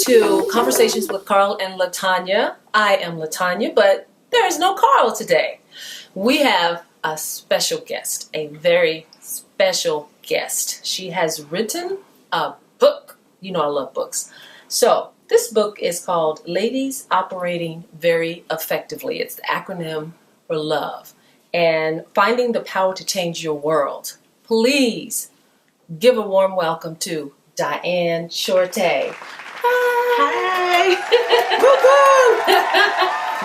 to Conversations with Carl and Latonya. I am Latonya, but there is no Carl today. We have a special guest, a very special guest. She has written a book. You know I love books. So this book is called Ladies Operating Very Effectively. It's the acronym for LOVE. And finding the power to change your world. Please give a warm welcome to Dianne Shorte. Hi.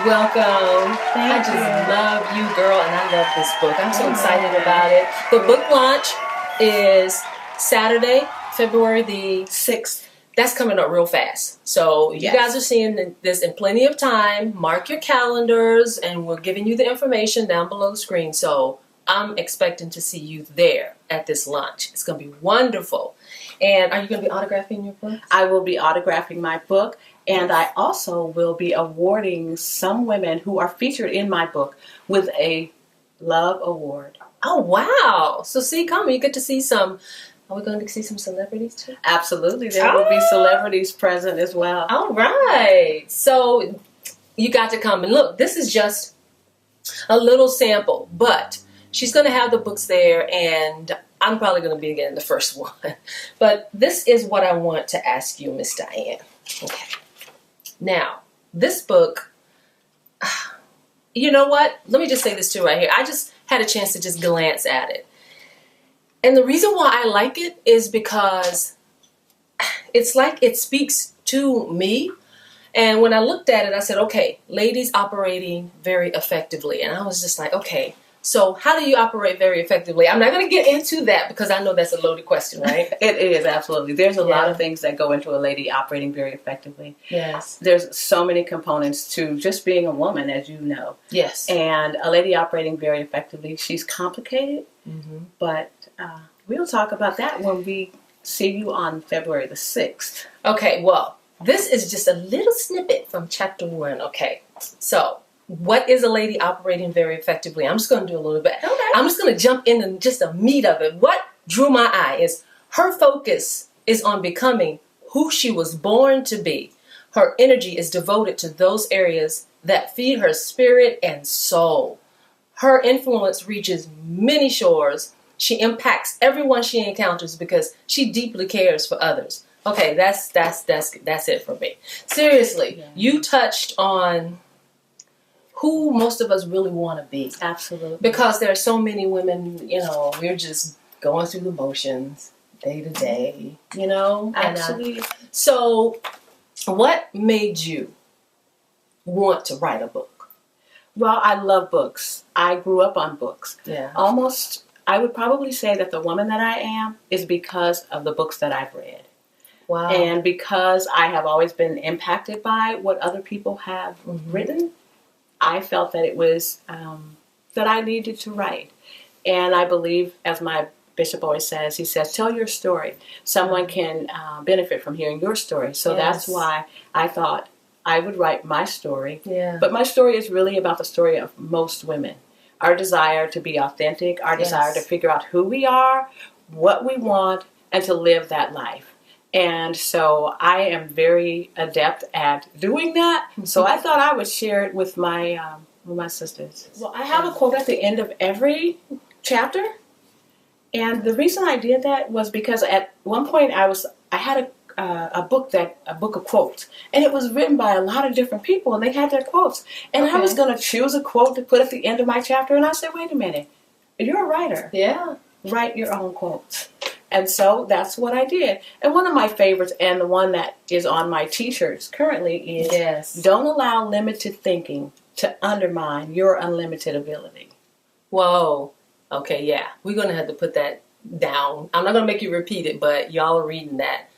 Welcome. Thank you. I just love you, girl, and I love this book. I'm so excited about it. The book launch is Saturday, February the 6th. That's coming up real fast. So you guys are seeing this in plenty of time. Mark your calendars, and we're giving you the information down below the screen. So I'm expecting to see you there at this launch. It's going to be wonderful. And are you going to be autographing your book? I will be autographing my book, and I also will be awarding some women who are featured in my book with a Love Award. Oh, wow. So see, come, you get to see some. Are we going to see some celebrities too? Absolutely. There will be celebrities present as well. All right. So you got to come. And look, this is just a little sample, but she's going to have the books there, and I'm probably going to be again the first one. But this is what I want to ask you, Miss Dianne. Okay. Now, this book, you know what? Let me just say this too right here. I just had a chance to just glance at it. And the reason why I like it is because it's like it speaks to me. And when I looked at it, I said, okay, ladies operating very effectively. And I was just like, okay, so how do you operate very effectively? I'm not going to get into that because I know that's a loaded question, right? It is, absolutely. There's a lot of things that go into a lady operating very effectively. Yes. There's so many components to just being a woman, as you know. Yes. And a lady operating very effectively, she's complicated, but we'll talk about that when we see you on February the 6th. Okay, well, this is just a little snippet from chapter 1. Okay, so what is a lady operating very effectively? I'm just going to do a little bit. Okay. I'm just going to jump in just the meat of it. What drew my eye is her focus is on becoming who she was born to be. Her energy is devoted to those areas that feed her spirit and soul. Her influence reaches many shores. She impacts everyone she encounters because she deeply cares for others. Okay, that's it for me. Seriously, you touched on who most of us really want to be. Absolutely. Because there are so many women, you know, we're just going through the motions day to day, you know? Absolutely. So what made you want to write a book? Well, I love books. I grew up on books. Yeah. Almost, I would probably say that the woman that I am is because of the books that I've read. Wow. And because I have always been impacted by what other people have written, I felt that it was that I needed to write. And I believe, as my bishop always says, he says, tell your story. Someone can benefit from hearing your story. So that's why I thought I would write my story. Yeah. But my story is really about the story of most women. Our desire to be authentic, our desire to figure out who we are, what we want, and to live that life. And so I am very adept at doing that. So I thought I would share it with my sisters. Well, I have a quote at the end of every chapter. And the reason I did that was because at one point I had a book of quotes, and it was written by a lot of different people, and they had their quotes. And I was going to choose a quote to put at the end of my chapter, and I said, wait a minute, you're a writer. Yeah. Write your own quotes. And so that's what I did. And one of my favorites, and the one that is on my t-shirts currently, is don't allow limited thinking to undermine your unlimited ability. Whoa. Okay, yeah. We're going to have to put that down. I'm not going to make you repeat it, but y'all are reading that.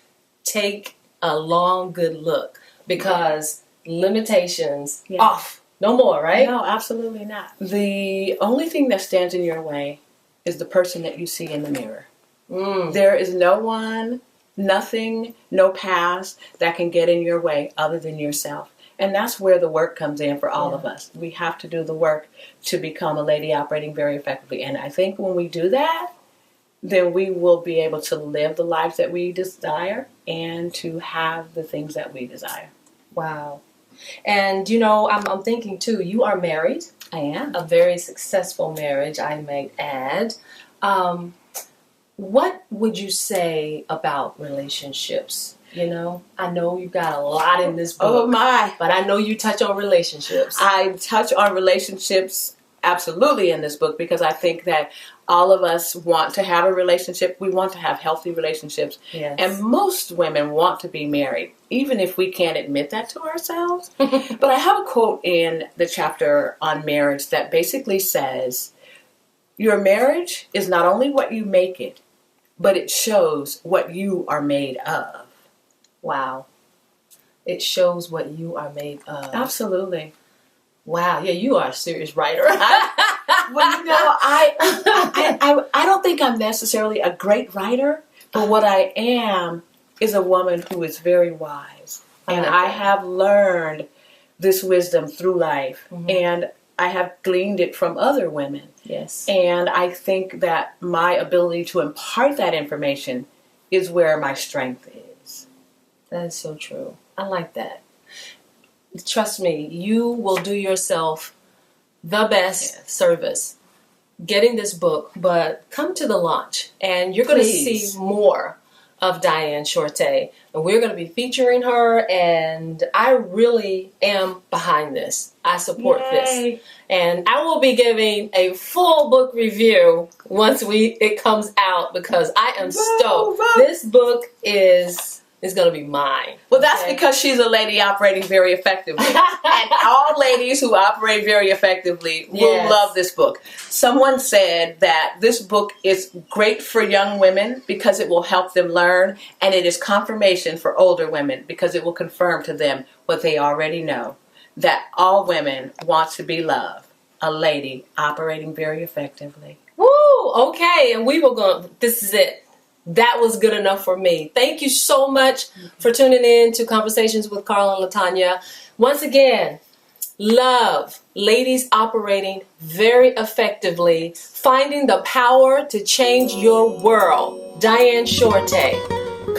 Take a long, good look, because limitations off. No more, right? No, absolutely not. The only thing that stands in your way is the person that you see in the mirror. There is no one, nothing, no past that can get in your way other than yourself. And that's where the work comes in for all of us. We have to do the work to become a lady operating very effectively. And I think when we do that, then we will be able to live the lives that we desire and to have the things that we desire. Wow. And, you know, I'm thinking, too, you are married. I am. A very successful marriage, I may add. What would you say about relationships? You know, I know you got a lot in this book. Oh, my. But I know you touch on relationships. I touch on relationships absolutely in this book because I think that all of us want to have a relationship. We want to have healthy relationships. Yes. And most women want to be married, even if we can't admit that to ourselves. But I have a quote in the chapter on marriage that basically says, your marriage is not only what you make it, but it shows what you are made of. Wow. It shows what you are made of. Absolutely. Wow. Yeah, you are a serious writer. Well, you know, I don't think I'm necessarily a great writer, but what I am is a woman who is very wise. And I have learned this wisdom through life. Mm-hmm. And I have gleaned it from other women. Yes. And I think that my ability to impart that information is where my strength is. That is so true. I like that. Trust me, you will do yourself the best service getting this book, but come to the launch and you're going to see more of Dianne Shorte, and we're going to be featuring her, and I really am behind this. I support this, and I will be giving a full book review once it comes out because I am stoked. This book is going to be mine. Well, that's because she's a lady operating very effectively. And all ladies who operate very effectively will love this book. Someone said that this book is great for young women because it will help them learn, and it is confirmation for older women because it will confirm to them what they already know, that all women want to be loved. A lady operating very effectively. Woo! Okay, and we will go. This is it. That was good enough for me. Thank you so much for tuning in to Conversations with Carl and Latonya. Once again, L.O.V.E, ladies operating very effectively, finding the power to change your world. Dianne Shorte.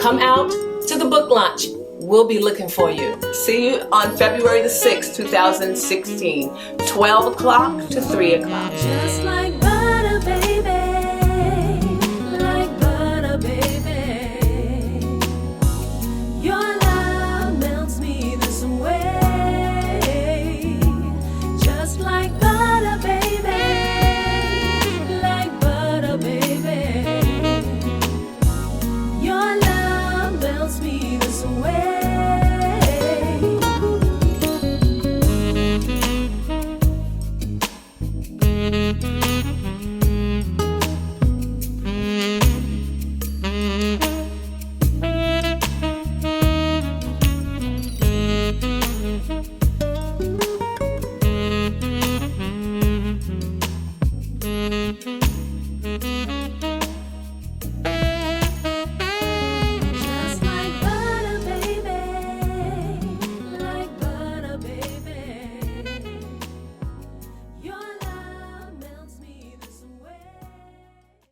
Come out to the book launch. We'll be looking for you. See you on February the 6th, 2016, 12 o'clock to 3 o'clock. Just like butter, baby. Away.